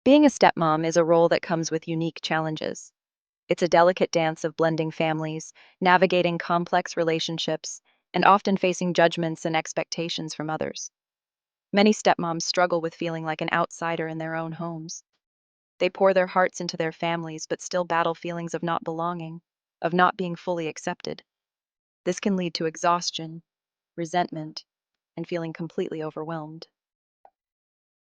Being a stepmom is a role that comes with unique challenges. It's a delicate dance of blending families, navigating complex relationships, and often facing judgments and expectations from others. Many stepmoms struggle with feeling like an outsider in their own homes. They pour their hearts into their families but still battle feelings of not belonging, of not being fully accepted. This can lead to exhaustion, resentment, and feeling completely overwhelmed.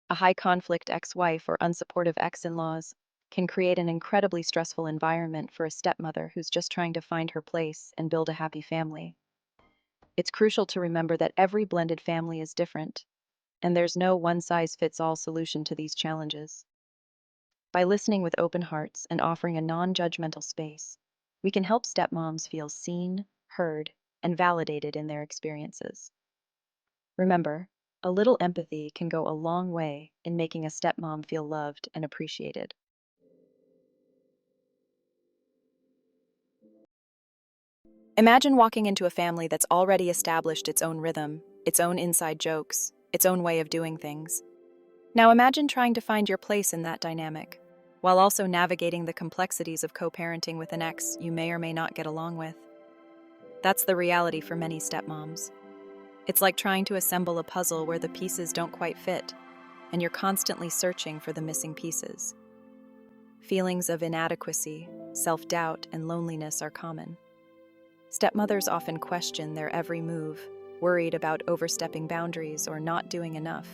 A high conflict ex wife or unsupportive ex in laws can create an incredibly stressful environment for a stepmother who's just trying to find her place and build a happy family. It's crucial to remember that every blended family is different, and there's no one size fits all solution to these challenges. By listening with open hearts and offering a non judgmental space, we can help stepmoms feel seen, heard, and validated in their experiences. Remember, a little empathy can go a long way in making a stepmom feel loved and appreciated. Imagine walking into a family that's already established its own rhythm, its own inside jokes, its own way of doing things. Now imagine trying to find your place in that dynamic, while also navigating the complexities of co-parenting with an ex you may or may not get along with. That's the reality for many stepmoms. It's like trying to assemble a puzzle where the pieces don't quite fit, and you're constantly searching for the missing pieces. Feelings of inadequacy, self-doubt, and loneliness are common. Stepmothers often question their every move, worried about overstepping boundaries or not doing enough.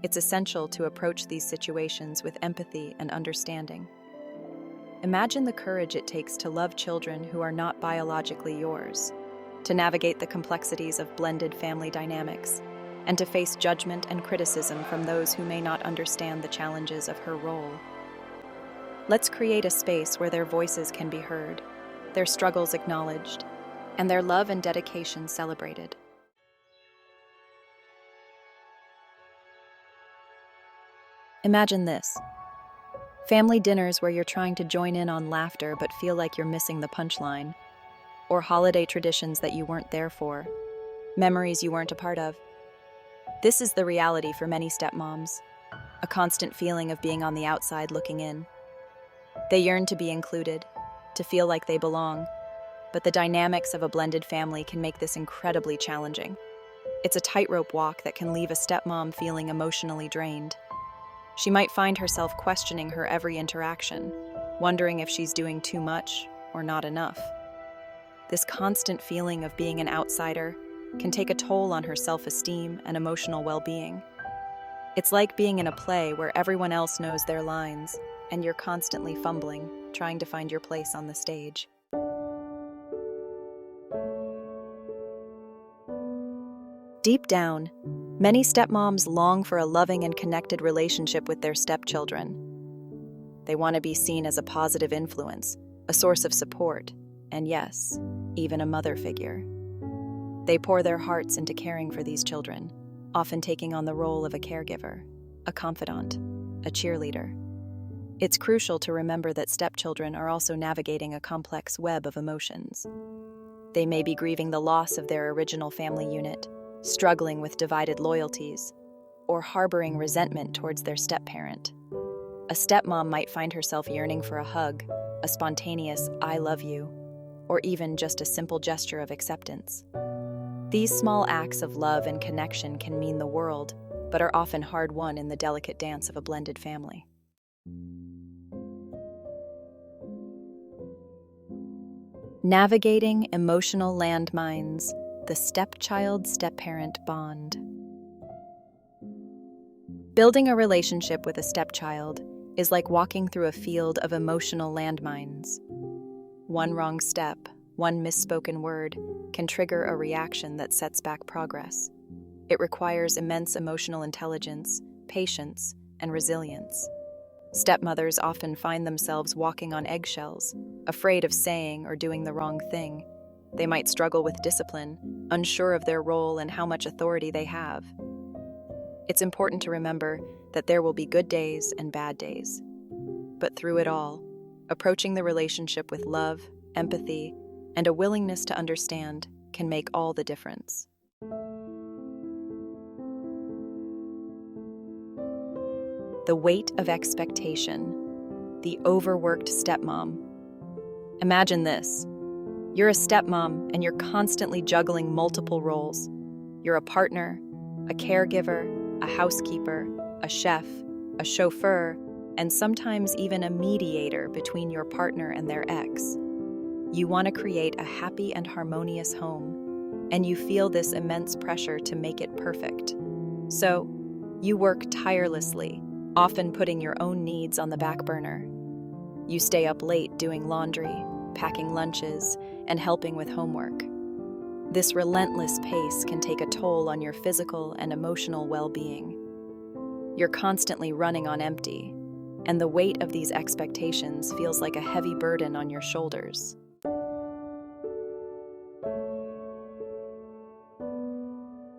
It's essential to approach these situations with empathy and understanding. Imagine the courage it takes to love children who are not biologically yours, to navigate the complexities of blended family dynamics, and to face judgment and criticism from those who may not understand the challenges of her role. Let's create a space where their voices can be heard, their struggles acknowledged, and their love and dedication celebrated. Imagine this: family dinners where you're trying to join in on laughter but feel like you're missing the punchline, or holiday traditions that you weren't there for, memories you weren't a part of. This is the reality for many stepmoms, a constant feeling of being on the outside looking in. They yearn to be included, to feel like they belong, but the dynamics of a blended family can make this incredibly challenging. It's a tightrope walk that can leave a stepmom feeling emotionally drained. She might find herself questioning her every interaction, wondering if she's doing too much or not enough. This constant feeling of being an outsider can take a toll on her self-esteem and emotional well-being. It's like being in a play where everyone else knows their lines, and you're constantly fumbling, trying to find your place on the stage. Deep down, many stepmoms long for a loving and connected relationship with their stepchildren. They want to be seen as a positive influence, a source of support, and yes, even a mother figure. They pour their hearts into caring for these children, often taking on the role of a caregiver, a confidant, a cheerleader. It's crucial to remember that stepchildren are also navigating a complex web of emotions. They may be grieving the loss of their original family unit, struggling with divided loyalties, or harboring resentment towards their step-parent. A stepmom might find herself yearning for a hug, a spontaneous "I love you," or even just a simple gesture of acceptance. These small acts of love and connection can mean the world, but are often hard-won in the delicate dance of a blended family. Navigating emotional landmines, the stepchild-stepparent bond. Building a relationship with a stepchild is like walking through a field of emotional landmines. One wrong step, one misspoken word, can trigger a reaction that sets back progress. It requires immense emotional intelligence, patience, and resilience. Stepmothers often find themselves walking on eggshells, afraid of saying or doing the wrong thing. They might struggle with discipline, unsure of their role and how much authority they have. It's important to remember that there will be good days and bad days. But through it all, approaching the relationship with love, empathy, and a willingness to understand can make all the difference. the weight of expectation, the overworked stepmom. Imagine this. You're a stepmom and you're constantly juggling multiple roles. You're a partner, a caregiver, a housekeeper, a chef, a chauffeur, and sometimes even a mediator between your partner and their ex. You want to create a happy and harmonious home, and you feel this immense pressure to make it perfect. So, you work tirelessly, often putting your own needs on the back burner. You stay up late doing laundry, packing lunches, and helping with homework. This relentless pace can take a toll on your physical and emotional well-being. You're constantly running on empty, and the weight of these expectations feels like a heavy burden on your shoulders.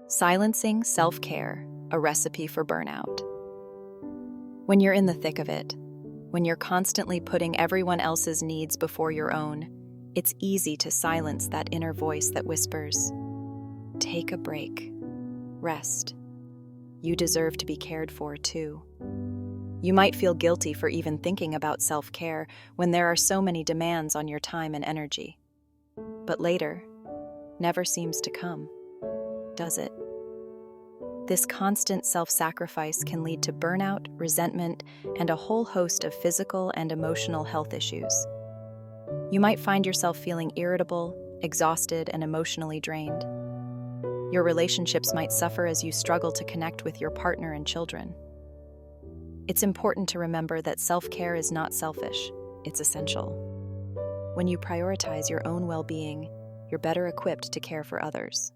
Silencing self-care, a recipe for burnout. When you're in the thick of it, when you're constantly putting everyone else's needs before your own, it's easy to silence that inner voice that whispers, "Take a break. Rest. You deserve to be cared for too." You might feel guilty for even thinking about self-care when there are so many demands on your time and energy. But later never seems to come, does it? This constant self-sacrifice can lead to burnout, resentment, and a whole host of physical and emotional health issues. You might find yourself feeling irritable, exhausted, and emotionally drained. Your relationships might suffer as you struggle to connect with your partner and children. It's important to remember that self-care is not selfish, it's essential. When you prioritize your own well-being, you're better equipped to care for others.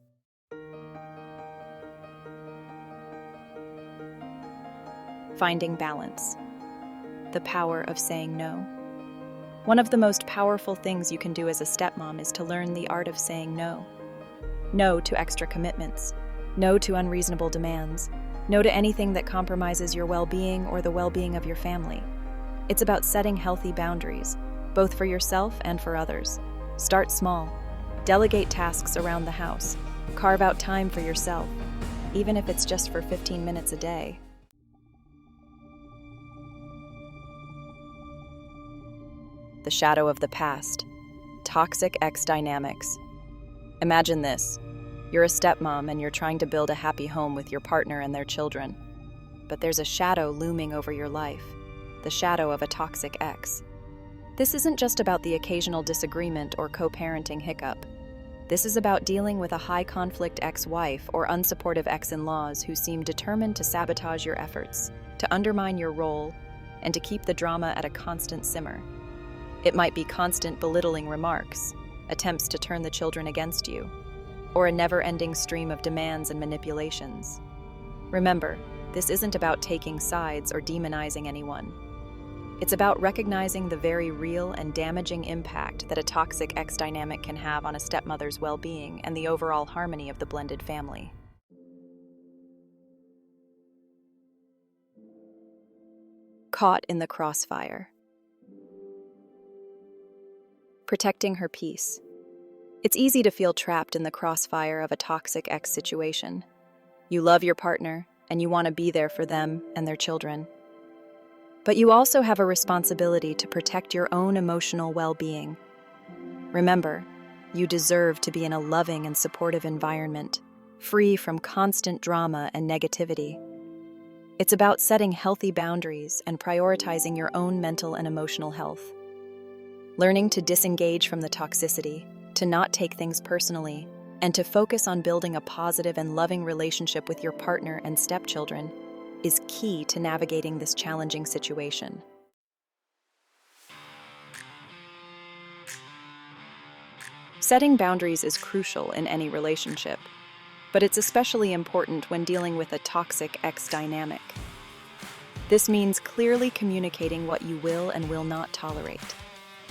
Finding balance. The power of saying no. One of the most powerful things you can do as a stepmom is to learn the art of saying no. No to extra commitments. No to unreasonable demands. No to anything that compromises your well-being or the well-being of your family. It's about setting healthy boundaries, both for yourself and for others. Start small. Delegate tasks around the house. Carve out time for yourself, even if it's just for 15 minutes a day. The shadow of the past. Toxic ex dynamics. Imagine this. You're a stepmom and you're trying to build a happy home with your partner and their children. But there's a shadow looming over your life, the shadow of a toxic ex. This isn't just about the occasional disagreement or co-parenting hiccup. This is about dealing with a high-conflict ex-wife or unsupportive ex-in-laws who seem determined to sabotage your efforts, to undermine your role, and to keep the drama at a constant simmer. It might be constant belittling remarks, attempts to turn the children against you, or a never-ending stream of demands and manipulations. Remember, this isn't about taking sides or demonizing anyone. It's about recognizing the very real and damaging impact that a toxic ex dynamic can have on a stepmother's well-being and the overall harmony of the blended family. Caught in the crossfire. Protecting her peace. It's easy to feel trapped in the crossfire of a toxic ex situation. You love your partner, and you want to be there for them and their children. But you also have a responsibility to protect your own emotional well-being. Remember, you deserve to be in a loving and supportive environment, free from constant drama and negativity. It's about setting healthy boundaries and prioritizing your own mental and emotional health. Learning to disengage from the toxicity, to not take things personally, and to focus on building a positive and loving relationship with your partner and stepchildren is key to navigating this challenging situation. Setting boundaries is crucial in any relationship, but it's especially important when dealing with a toxic ex dynamic. This means clearly communicating what you will and will not tolerate.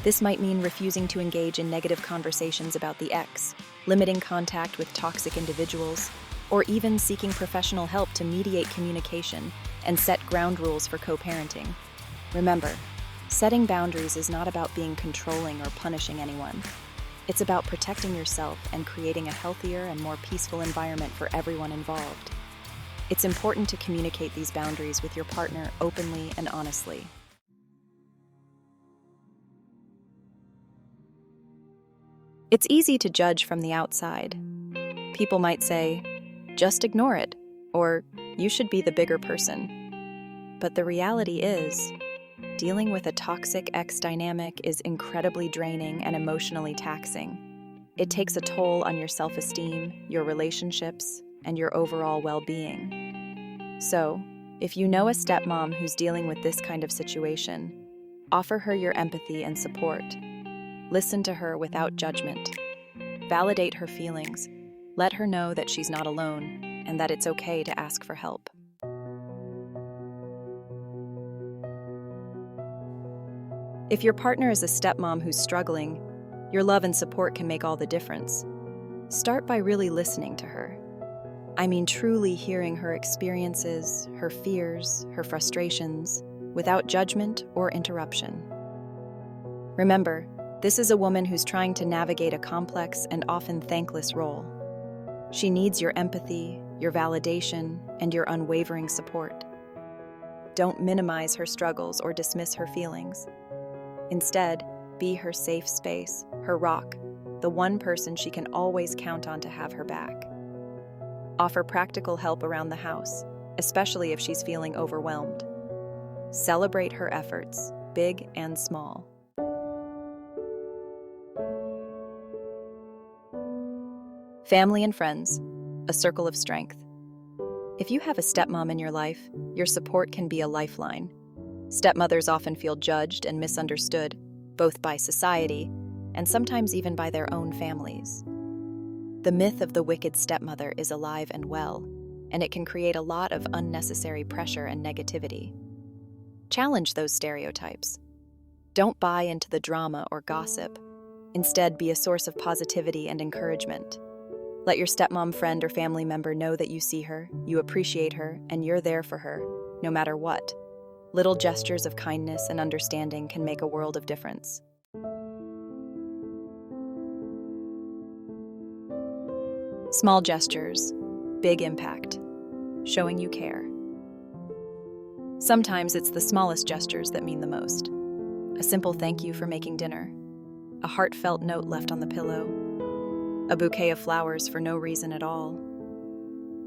This might mean refusing to engage in negative conversations about the ex, limiting contact with toxic individuals, or even seeking professional help to mediate communication and set ground rules for co-parenting. Remember, setting boundaries is not about being controlling or punishing anyone. It's about protecting yourself and creating a healthier and more peaceful environment for everyone involved. It's important to communicate these boundaries with your partner openly and honestly. It's easy to judge from the outside. People might say, just ignore it, or you should be the bigger person. But the reality is, dealing with a toxic ex dynamic is incredibly draining and emotionally taxing. It takes a toll on your self-esteem, your relationships, and your overall well-being. So, if you know a stepmom who's dealing with this kind of situation, offer her your empathy and support. Listen to her without judgment. Validate her feelings. Let her know that she's not alone and that it's okay to ask for help. If your partner is a stepmom who's struggling, your love and support can make all the difference. Start by really listening to her. I mean, truly hearing her experiences, her fears, her frustrations, without judgment or interruption. Remember, this is a woman who's trying to navigate a complex and often thankless role. She needs your empathy, your validation, and your unwavering support. Don't minimize her struggles or dismiss her feelings. Instead, be her safe space, her rock, the one person she can always count on to have her back. Offer practical help around the house, especially if she's feeling overwhelmed. Celebrate her efforts, big and small. Family and friends, a circle of strength. If you have a stepmom in your life, your support can be a lifeline. Stepmothers often feel judged and misunderstood, both by society and sometimes even by their own families. The myth of the wicked stepmother is alive and well, and it can create a lot of unnecessary pressure and negativity. Challenge those stereotypes. Don't buy into the drama or gossip. Instead, be a source of positivity and encouragement. Let your stepmom friend or family member know that you see her, you appreciate her, and you're there for her, no matter what. Little gestures of kindness and understanding can make a world of difference. Small gestures, big impact, showing you care. Sometimes it's the smallest gestures that mean the most. A simple thank you for making dinner, a heartfelt note left on the pillow, a bouquet of flowers for no reason at all.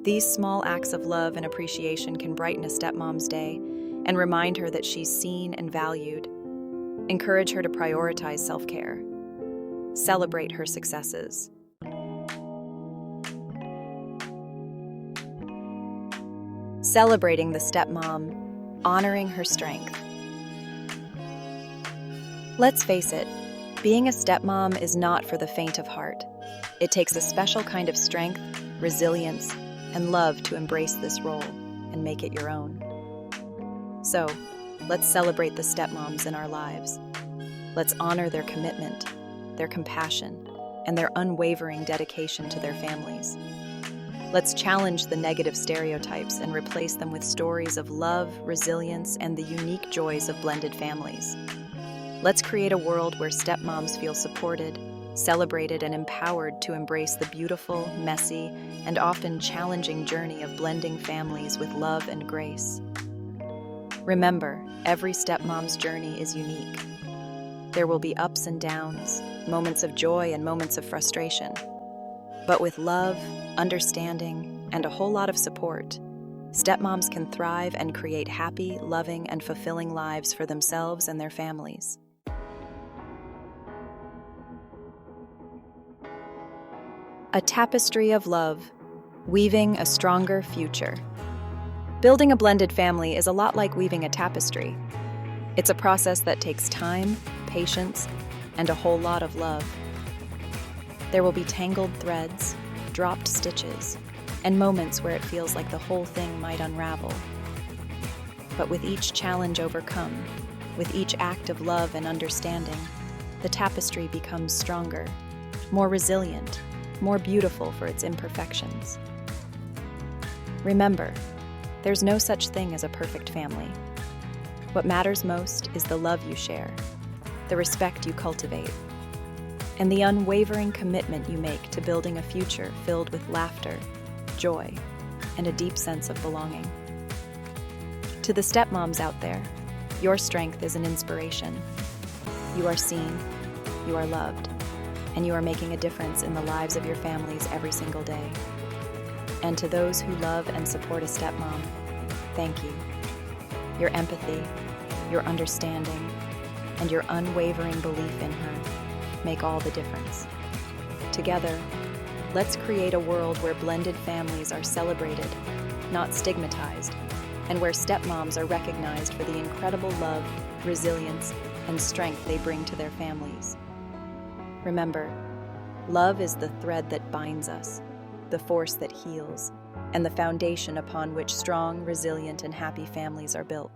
These small acts of love and appreciation can brighten a stepmom's day and remind her that she's seen and valued. Encourage her to prioritize self-care. Celebrate her successes. Celebrating the stepmom, honoring her strength. Let's face it, being a stepmom is not for the faint of heart. It takes a special kind of strength, resilience, and love to embrace this role and make it your own. So, let's celebrate the stepmoms in our lives. Let's honor their commitment, their compassion, and their unwavering dedication to their families. Let's challenge the negative stereotypes and replace them with stories of love, resilience, and the unique joys of blended families. Let's create a world where stepmoms feel supported, celebrated, and empowered to embrace the beautiful, messy, and often challenging journey of blending families with love and grace. Remember, every stepmom's journey is unique. There will be ups and downs, moments of joy and moments of frustration. But with love, understanding, and a whole lot of support, stepmoms can thrive and create happy, loving, and fulfilling lives for themselves and their families. A tapestry of love, weaving a stronger future. Building a blended family is a lot like weaving a tapestry. It's a process that takes time, patience, and a whole lot of love. There will be tangled threads, dropped stitches, and moments where it feels like the whole thing might unravel. But with each challenge overcome, with each act of love and understanding, the tapestry becomes stronger, more resilient, more beautiful for its imperfections. Remember, there's no such thing as a perfect family. What matters most is the love you share, the respect you cultivate, and the unwavering commitment you make to building a future filled with laughter, joy, and a deep sense of belonging. To the stepmoms out there, your strength is an inspiration. You are seen, you are loved, and you are making a difference in the lives of your families every single day. And to those who love and support a stepmom, thank you. Your empathy, your understanding, and your unwavering belief in her make all the difference. Together, let's create a world where blended families are celebrated, not stigmatized, and where stepmoms are recognized for the incredible love, resilience, and strength they bring to their families. Remember, love is the thread that binds us, the force that heals, and the foundation upon which strong, resilient, and happy families are built.